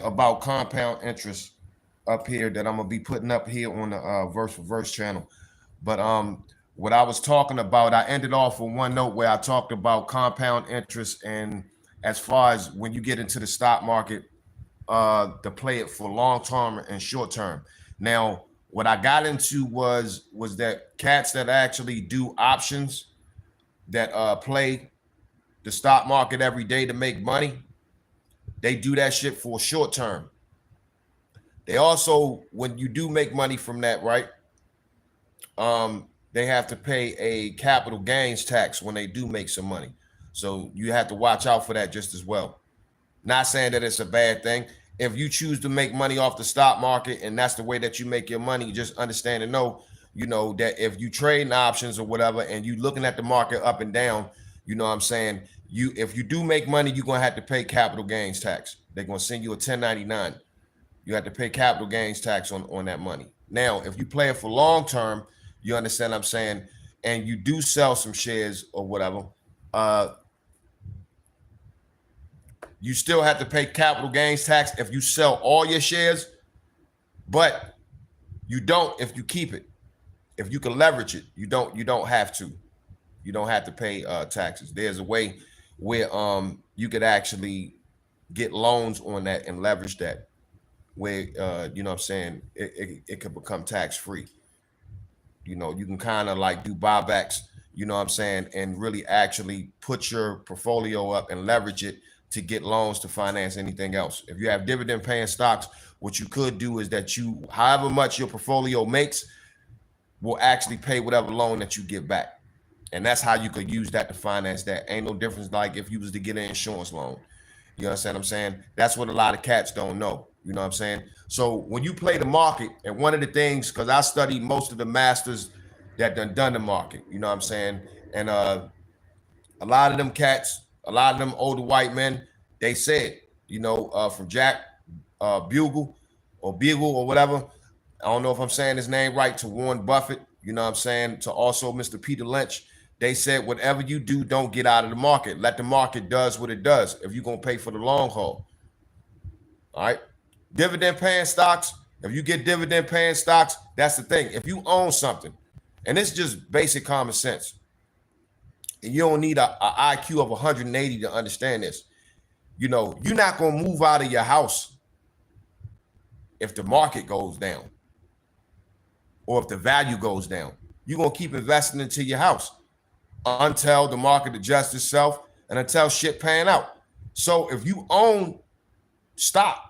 about compound interest up here that I'm gonna be putting up here on the Verse for Verse channel. But what I was talking about, I ended off with one note where I talked about compound interest, and as far as when you get into the stock market, to play it for long term and short term. Now, what I got into was that cats that actually do options that play the stock market every day to make money, they do that shit for short term. They also, when you do make money from that, right? They have to pay a capital gains tax when they do make some money. So you have to watch out for that just as well. Not saying that it's a bad thing. If you choose to make money off the stock market and that's the way that you make your money, just understand and know, that if you trade in options or whatever and you looking at the market up and down, you know what I'm saying? If you do make money, you're gonna have to pay capital gains tax. They're gonna send you a 1099. You have to pay capital gains tax on that money. Now, if you play it for long term, you understand what I'm saying, and you do sell some shares or whatever, you still have to pay capital gains tax if you sell all your shares, but you don't if you keep it. If you can leverage it, you don't have to. You don't have to pay taxes. There's a way where you could actually get loans on that and leverage that, where you know what I'm saying, it could become tax free. You can kind of like do buybacks, you know what I'm saying, and really actually put your portfolio up and leverage it to get loans to finance anything else. If you have dividend paying stocks, what you could do is that you, however much your portfolio makes, will actually pay whatever loan that you get back. And that's how you could use that to finance that. Ain't no difference like if you was to get an insurance loan. You understand what I'm saying? That's what a lot of cats don't know. You know what I'm saying? So when you play the market, and one of the things, because I studied most of the masters that done the market, you know what I'm saying? And a lot of them cats, a lot of them older white men, they said, from Jack Bugle or whatever. I don't know if I'm saying his name right, to Warren Buffett, you know what I'm saying, to also Mr. Peter Lynch. They said, whatever you do, don't get out of the market. Let the market does what it does if you're going to pay for the long haul. All right. Dividend paying stocks. If you get dividend paying stocks, that's the thing. If you own something, and it's just basic common sense, and you don't need a IQ of 180 to understand this. You're not going to move out of your house if the market goes down or if the value goes down. You're going to keep investing into your house until the market adjusts itself and until shit pan out. So if you own stock,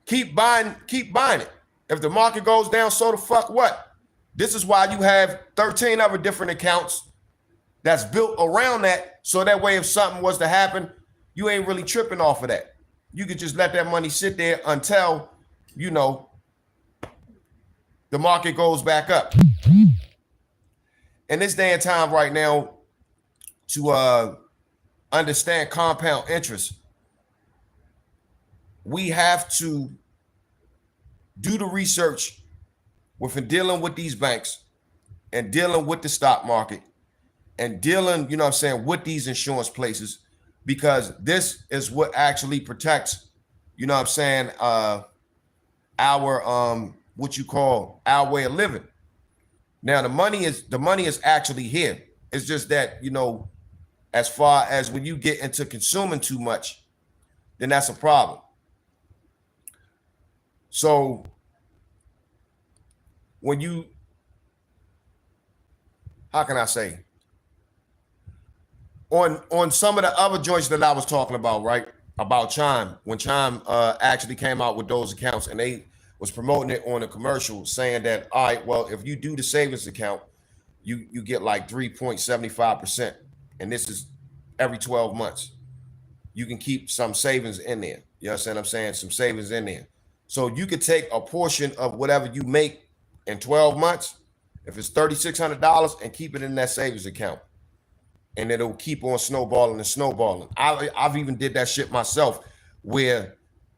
keep buying it. If the market goes down, so the fuck what? This is why you have 13 other different accounts that's built around that, so that way if something was to happen, you ain't really tripping off of that. You could just let that money sit there until, the market goes back up. In this day and time right now, to understand compound interest, we have to do the research within dealing with these banks and dealing with the stock market and dealing, with these insurance places, because this is what actually protects, our what you call our way of living. Now the money is actually here. It's just that, as far as when you get into consuming too much, then that's a problem. So when you, how can I say, on some of the other joints that I was talking about, right? About Chime, when Chime actually came out with those accounts, and they was promoting it on a commercial saying that, all right, well, if you do the savings account, you get like 3.75%. And this is every 12 months. You can keep some savings in there. You understand what I'm saying? Some savings in there. So you could take a portion of whatever you make in 12 months, if it's $3,600, and keep it in that savings account. And it'll keep on snowballing and snowballing. I've even did that shit myself, where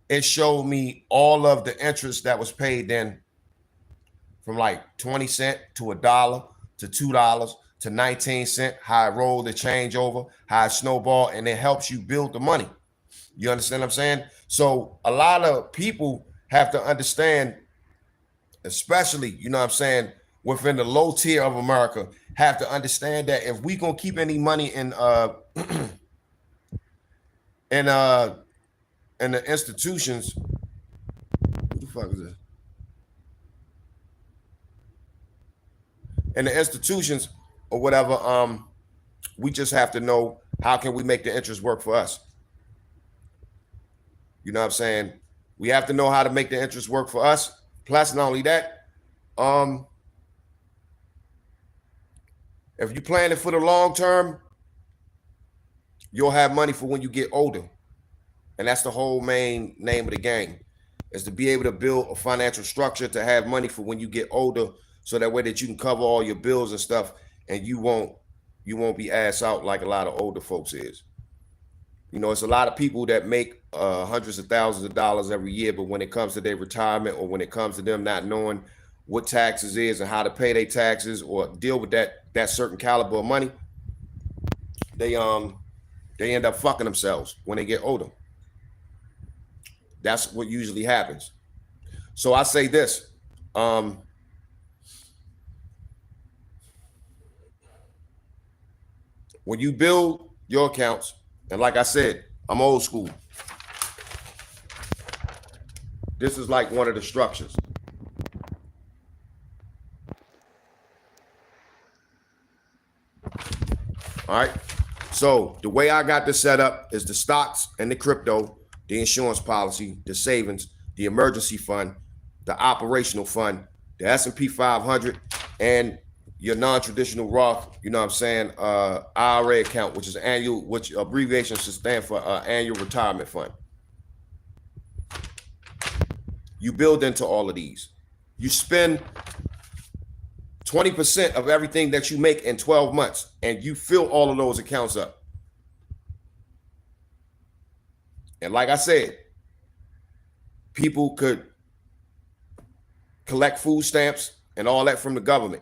it showed me all of the interest that was paid in, from like 20 cents to $1 to $2 to 19 cents, how it rolled the change over, how it snowballed, and it helps you build the money. You understand what I'm saying? So a lot of people have to understand, especially, you know what I'm saying, within the low tier of America, have to understand that if we gonna keep any money in in the institutions, who the fuck is this? In the institutions or whatever, we just have to know how can we make the interest work for us. You know what I'm saying? We have to know how to make the interest work for us. Plus, not only that, if you plan it for the long term, you'll have money for when you get older. And that's the whole main name of the game, is to be able to build a financial structure to have money for when you get older, so that way that you can cover all your bills and stuff, and you won't be ass out like a lot of older folks is. You know, it's a lot of people that make hundreds of thousands of dollars every year, but when it comes to their retirement, or when it comes to them not knowing what taxes is and how to pay their taxes or deal with that certain caliber of money, they end up fucking themselves when they get older. That's what usually happens. So I say this, when you build your accounts, and like I said, I'm old school. This is like one of the structures. All right. So the way I got this set up is the stocks and the crypto, the insurance policy, the savings, the emergency fund, the operational fund, the S&P 500, and your non-traditional Roth, you know what I'm saying, IRA account, which is annual, which abbreviation should stand for annual retirement fund. You build into all of these. You spend 20% of everything that you make in 12 months, and you fill all of those accounts up. And like I said, people could collect food stamps and all that from the government.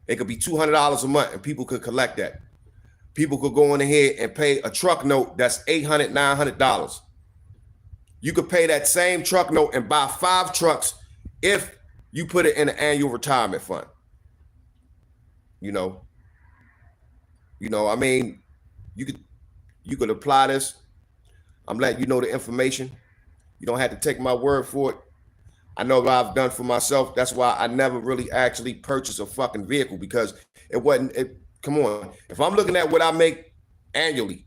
It could be $200 a month, and people could collect that. People could go in ahead and pay a truck note that's $800, $900. You could pay that same truck note and buy 5 trucks if you put it in an annual retirement fund. You know, I mean, you could apply this. I'm letting you know the information. You don't have to take my word for it. I know what I've done for myself. That's why I never really actually purchased a fucking vehicle, because come on. If I'm looking at what I make annually,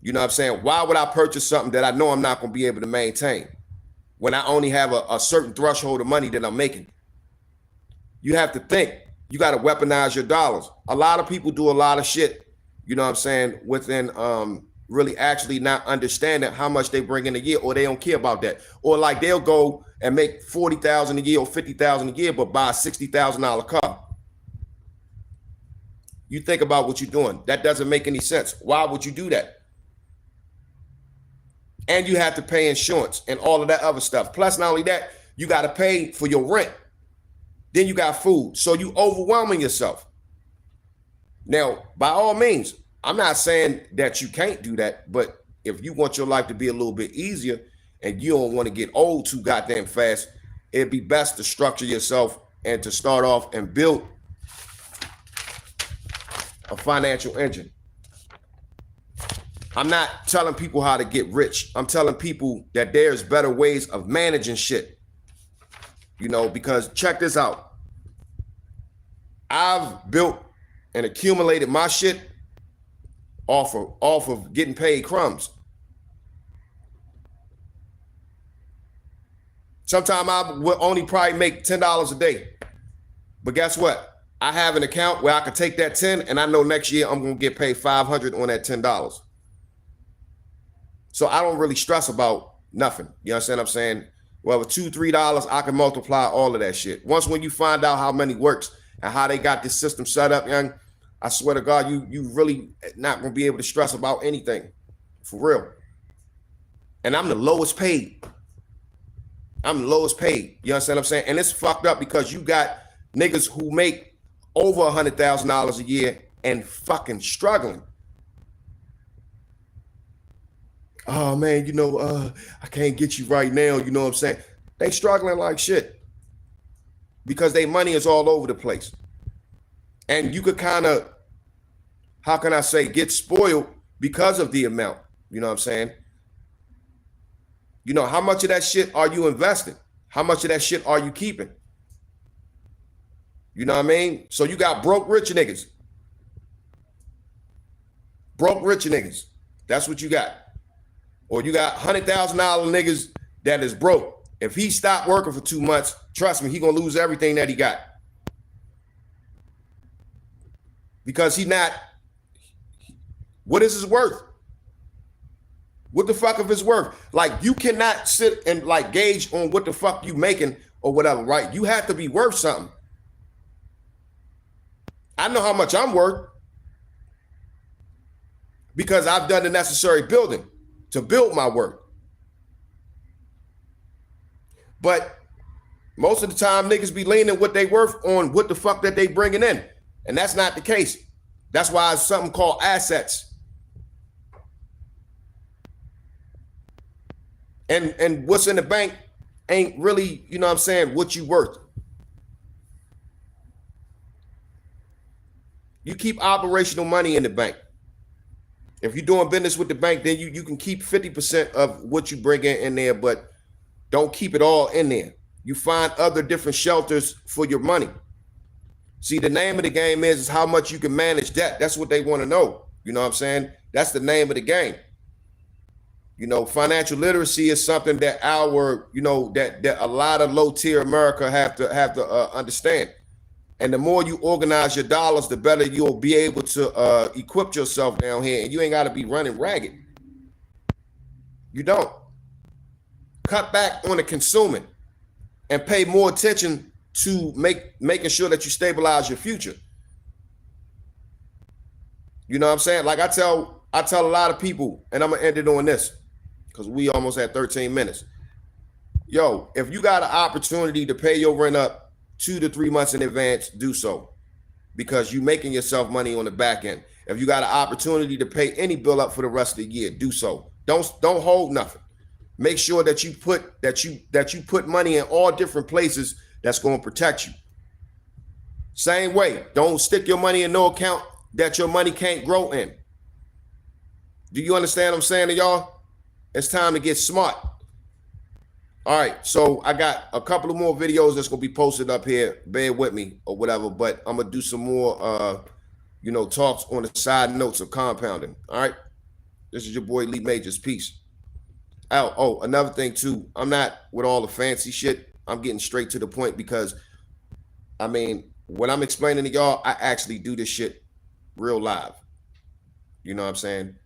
you know what I'm saying? Why would I purchase something that I know I'm not going to be able to maintain when I only have a certain threshold of money that I'm making? You have to think. You got to weaponize your dollars. A lot of people do a lot of shit, you know what I'm saying, within really actually not understanding how much they bring in a year, or they don't care about that. Or like they'll go and make $40,000 a year or $50,000 a year, but buy a $60,000 car. You think about what you're doing. That doesn't make any sense. Why would you do that? And you have to pay insurance and all of that other stuff. Plus, not only that, you got to pay for your rent. Then you got food. So you overwhelming yourself. Now, by all means, I'm not saying that you can't do that, but if you want your life to be a little bit easier and you don't want to get old too goddamn fast, it'd be best to structure yourself and to start off and build a financial engine. I'm not telling people how to get rich. I'm telling people that there's better ways of managing shit. You know, because check this out. I've built and accumulated my shit off of getting paid crumbs. Sometimes I will only probably make $10 a day. But guess what? I have an account where I can take that 10 and I know next year I'm going to get paid $500 on that $10. So I don't really stress about nothing. You understand what I'm saying? Well, with $2, $3, I can multiply all of that shit. Once when you find out how money works and how they got this system set up, young, I swear to God, you really not going to be able to stress about anything. For real. And I'm the lowest paid. I'm the lowest paid. You understand what I'm saying? And it's fucked up because you got niggas who make over $100,000 a year and fucking struggling. Oh man, I can't get you right now. You know what I'm saying? They struggling like shit because their money is all over the place. And you could kind of, how can I say, get spoiled because of the amount. You know what I'm saying? How much of that shit are you investing? How much of that shit are you keeping? You know what I mean? So you got broke rich niggas. Broke rich niggas. That's what you got. Or you got $100,000 niggas that is broke. If he stopped working for 2 months, trust me, he gonna lose everything that he got. Because what is his worth? What the fuck of his worth? Like, you cannot sit and like gauge on what the fuck you making or whatever, right? You have to be worth something. I know how much I'm worth because I've done the necessary building to build my worth. But most of the time, niggas be leaning what they worth on what the fuck that they bringing in. And that's not the case. That's why it's something called assets. And what's in the bank ain't really, you know what I'm saying, what you worth. You keep operational money in the bank. If you're doing business with the bank, then you can keep 50% of what you bring in there, but don't keep it all in there. You find other different shelters for your money. See, the name of the game is how much you can manage debt. That's what they want to know. You know what I'm saying? That's the name of the game. Financial literacy is something that that a lot of low tier America have to understand. And the more you organize your dollars, the better you'll be able to equip yourself down here. And you ain't got to be running ragged. You don't. Cut back on the consuming and pay more attention to making sure that you stabilize your future. You know what I'm saying? Like I tell a lot of people, and I'm going to end it on this because we almost had 13 minutes. Yo, if you got an opportunity to pay your rent up 2 to 3 months in advance, do so, because you're making yourself money on the back end. If you got an opportunity to pay any bill up for the rest of the year, do so. Don't hold nothing. Make sure that you put money in all different places that's going to protect you. Same way, don't stick your money in no account that your money can't grow in. Do you understand what I'm saying to y'all? It's time to get smart. All right, so I got a couple of more videos that's gonna be posted up here. Bear with me or whatever, but I'm gonna do some more, talks on the side notes of compounding. All right, this is your boy Lee Majors. Peace out. Oh, another thing too, I'm not with all the fancy shit. I'm getting straight to the point because, I mean, what I'm explaining to y'all, I actually do this shit real live. You know what I'm saying?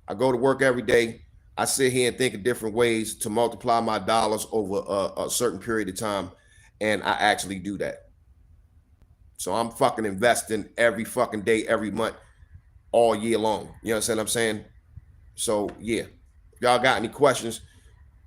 I go to work every day. I sit here and think of different ways to multiply my dollars over a certain period of time. And I actually do that. So I'm fucking investing every fucking day, every month, all year long. You understand what I'm saying? So yeah, if y'all got any questions,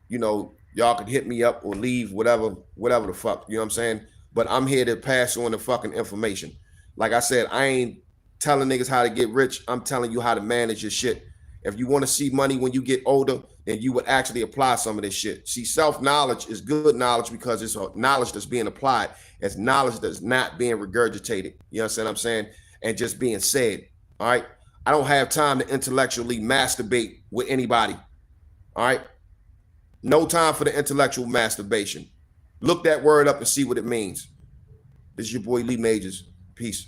y'all can hit me up or leave, whatever the fuck, you know what I'm saying? But I'm here to pass on the fucking information. Like I said, I ain't telling niggas how to get rich. I'm telling you how to manage your shit. If you want to see money when you get older, then you would actually apply some of this shit. See, self-knowledge is good knowledge because it's a knowledge that's being applied. It's knowledge that's not being regurgitated. You understand what I'm saying? And just being said. All right. I don't have time to intellectually masturbate with anybody. All right. No time for the intellectual masturbation. Look that word up and see what it means. This is your boy Lee Majors. Peace.